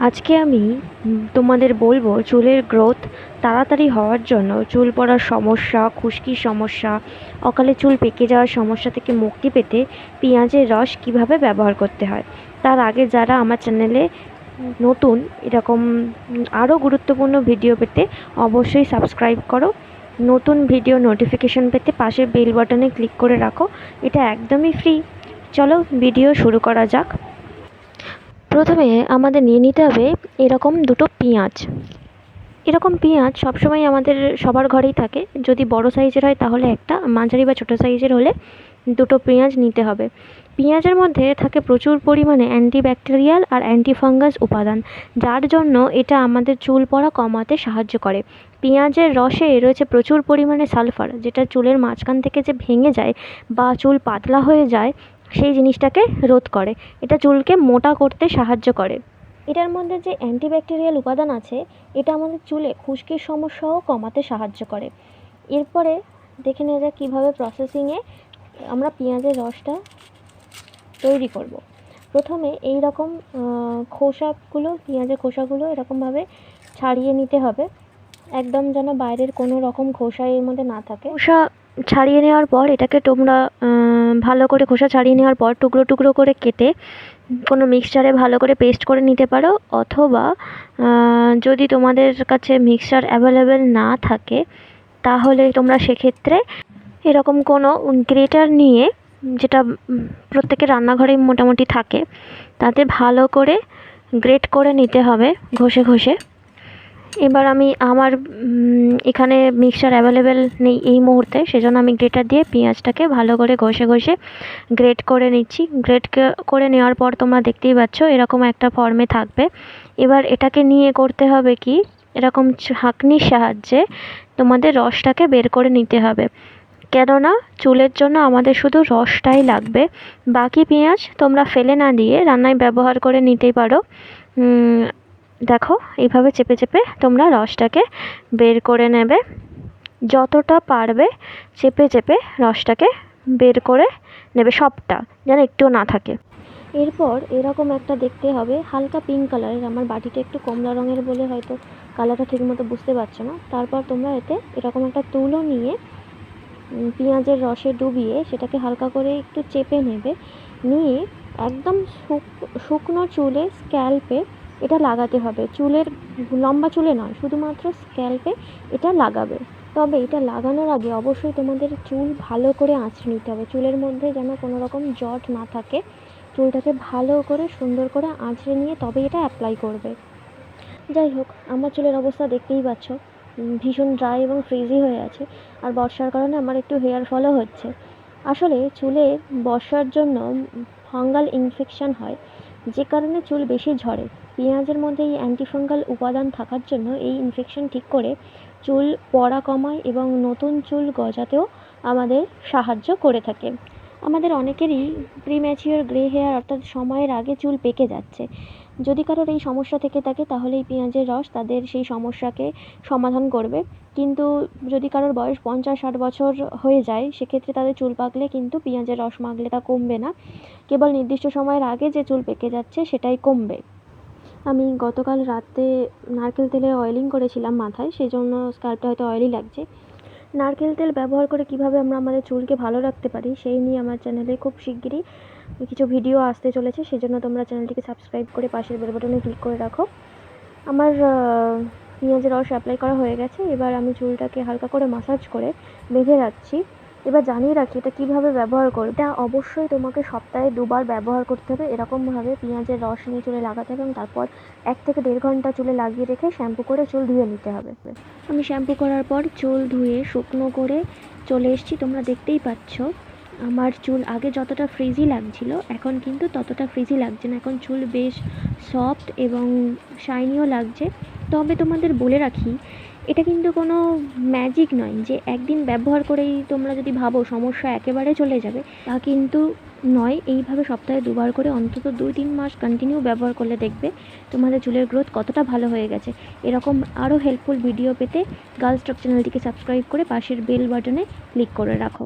আজকে আমি তোমাদের বলবো চুলের গ্রোথ তাড়াতাড়ি হওয়ার জন্য চুল পড়ার সমস্যা, খুশকির সমস্যা, অকালে চুল পেকে যাওয়ার সমস্যা থেকে মুক্তি পেতে পেঁয়াজের রস কিভাবে ব্যবহার করতে হয়। তার আগে যারা আমার চ্যানেলে নতুন এরকম আরও গুরুত্বপূর্ণ ভিডিও পেতে অবশ্যই সাবস্ক্রাইব করো। নতুন ভিডিও নোটিফিকেশন পেতে পাশের বেল বাটনে ক্লিক করে রাখো, এটা একদমই ফ্রি। চলো ভিডিও শুরু করা যাক। প্রথমে আমাদের নিয়ে নিতে হবে এরকম দুটো পেঁয়াজ। এরকম পেঁয়াজ সবসময় আমাদের সবার ঘরেই থাকে। যদি বড় সাইজের হয় তাহলে একটা, মাঝারি বা ছোটো সাইজের হলে দুটো পেঁয়াজ নিতে হবে। পেঁয়াজের মধ্যে থাকে প্রচুর পরিমাণে অ্যান্টিব্যাকটেরিয়াল আর অ্যান্টিফাঙ্গাস উপাদান, যার জন্য এটা আমাদের চুল পড়া কমাতে সাহায্য করে। পেঁয়াজের রসে রয়েছে প্রচুর পরিমাণে সালফার, যেটা চুলের মাঝখান থেকে যে ভেঙে যায় বা চুল পাতলা হয়ে যায় সেই জিনিসটাকে রোধ করে। এটা চুলকে মোটা করতে সাহায্য করে। এটার মধ্যে যে অ্যান্টিব্যাকটেরিয়াল উপাদান আছে এটা আমাদের চুলে খুশকির সমস্যাও কমাতে সাহায্য করে। এরপরে দেখে নেওয়া যাক কীভাবে প্রসেসিংয়ে আমরা পেঁয়াজের রসটা তৈরি করব। প্রথমে এই রকম খোসাগুলো, পেঁয়াজের খোসাগুলো এরকমভাবে ছাড়িয়ে নিতে হবে, একদম যেন বাইরের কোনো রকম খোসা এর মধ্যে না থাকে। খোসা ছাড়িয়ে নেওয়ার পর এটাকে তোমরা ভালো করে খোসা ছাড়িয়ে নেওয়ার পর টুকরো টুকরো করে কেটে কোনো মিক্সচারে ভালো করে পেস্ট করে নিতে পারো, অথবা যদি তোমাদের কাছে মিক্সচার অ্যাভেলেবেল না থাকে তাহলে তোমরা সেক্ষেত্রে এরকম কোনো গ্রেটার নিয়ে, যেটা প্রত্যেকের রান্নাঘরেই মোটামুটি থাকে, তাতে ভালো করে গ্রেট করে নিতে হবে ঘষে ঘষে। এবার আমি আমার এখানে মিক্সচার অ্যাভেলেবেল নেই এই মুহূর্তে, সেজন্য আমি গ্রেটার দিয়ে পেঁয়াজটাকে ভালো করে ঘষে ঘষে গ্রেট করে নিচ্ছি। গ্রেট করে নেওয়ার পর তোমরা দেখতেই পাচ্ছ এরকম একটা ফর্মে থাকবে। এবার এটাকে নিয়ে করতে হবে কি, এরকম ছাঁকনির সাহায্যে তোমাদের রসটাকে বের করে নিতে হবে, কেননা চুলের জন্য আমাদের শুধু রসটাই লাগবে। বাকি পেঁয়াজ তোমরা ফেলে না দিয়ে রান্নায় ব্যবহার করে নিতেই পারো। দেখো এইভাবে চেপে চেপে তোমরা রসটাকে বের করে নেবে, যতটা পারবে চেপে চেপে রসটাকে বের করে নেবে, সবটা যেন একটুও না থাকে। এরপর এরকম একটা দেখতে হবে হালকা পিঙ্ক কালারের, আমার বাটিটা একটু কমলা রঙের বলে হয়তো কালারটা ঠিকমতো বুঝতে পারছো না। তারপর তোমরা এতে এরকম একটা তুলো নিয়ে পেঁয়াজের রসে ডুবিয়ে সেটাকে হালকা করে একটু চেপে নেবে, নিয়ে একদম শুকনো চুলে, স্ক্যাল্পে এটা লাগাতে হবে। চুলের লম্বা চুলে নয়, শুধুমাত্র স্ক্যাল্পে এটা লাগাবে। তবে এটা লাগানোর আগে অবশ্যই তোমাদের চুল ভালো করে আঁচড়ে নিতে হবে, চুলের মধ্যে যেন কোনো রকম জট না থাকে। চুলটাকে ভালো করে সুন্দর করে আঁচড়ে নিয়ে তবে এটা অ্যাপ্লাই করবে। যাই হোক, আমার চুলের অবস্থা দেখতেই পাচ্ছ, ভীষণ ড্রাই এবং ফ্রিজি হয়ে আছে, আর বর্ষার কারণে আমার একটু হেয়ার ফলও হচ্ছে। আসলে চুলে বর্ষার জন্য ফাঙ্গাল ইনফেকশন হয়, যে কারণে চুল বেশি ঝরে। পেঁয়াজের মধ্যে এই অ্যান্টিফাঙ্গাল উপাদান থাকার জন্য এই ইনফেকশন ঠিক করে চুল পড়া কমায় এবং নতুন চুল গজাতেও আমাদের সাহায্য করে থাকে। আমাদের অনেকেরই প্রিম্যাচিওর গ্রে হেয়ার, অর্থাৎ সময়ের আগে চুল পেকে যাচ্ছে। যদি কারোর এই সমস্যা থেকে থাকে তাহলে এই পেঁয়াজের রস তাদের সেই সমস্যাকে সমাধান করবে। কিন্তু যদি কারোর বয়স 50-60 বছর হয়ে যায়, সেক্ষেত্রে তাদের চুল পাকলে কিন্তু পেঁয়াজের রস মাখলে তা কমবে না, কেবল নির্দিষ্ট সময়ের আগে যে চুল পেকে যাচ্ছে সেটাই কমবে। আমি গতকাল রাতে নারকেল তেলে অয়েলিং করেছিলাম মাথায়, সেই জন্য স্ক্যাল্পটা হয়তো অয়েলি লাগছে। নারকেল তেল ব্যবহার করে কিভাবে আমরা আমাদের চুলকে ভালো রাখতে পারি সেই নিয়ে আমার চ্যানেলে খুব শিগগিরই কিছু ভিডিও আসতে চলেছে, সেজন্য তোমরা চ্যানেলটিকে সাবস্ক্রাইব করে পাশের বেল বাটনে ক্লিক করে রাখো। আমার পেঁয়াজের রস অ্যাপ্লাই করা হয়ে গেছে। এবার আমি চুলটাকে হালকা করে মাসাজ করে বেঁধে রাখছি। এবার জানিয়ে রাখি এটা কীভাবে ব্যবহার করবে। এটা অবশ্যই তোমাকে সপ্তাহে 2 বার ব্যবহার করতে হবে। এরকমভাবে পেঁয়াজের রস নিয়ে চুলে লাগাতে হবে এবং তারপর 1 থেকে 1.5 ঘন্টা চুলে লাগিয়ে রেখে শ্যাম্পু করে চুল ধুয়ে নিতে হবে। আমি শ্যাম্পু করার পর চুল ধুয়ে শুকনো করে চলে এসেছি। তোমরা দেখতেই পাচ্ছ আমার চুল আগে যতটা ফ্রিজি লাগছিল এখন কিন্তু ততটা ফ্রিজি লাগছে না, এখন চুল বেশ সফট এবং শাইনিও লাগছে। তবে তোমাদের বলে রাখি, এটা কিন্তু কোনো ম্যাজিক নয় যে একদিন ব্যবহার করেই তোমরা যদি ভাবো সমস্যা একেবারে চলে যাবে, তা কিন্তু নয়। এইভাবে সপ্তাহে 2 বার করে অন্তত 2-3 মাস কন্টিনিউ ব্যবহার করলে দেখবে তোমাদের চুলের গ্রোথ কতটা ভালো হয়ে গেছে। এরকম আরও হেল্পফুল ভিডিও পেতে গার্লস টক চ্যানেলটিকে সাবস্ক্রাইব করে পাশের বেল বাটনে ক্লিক করে রাখো।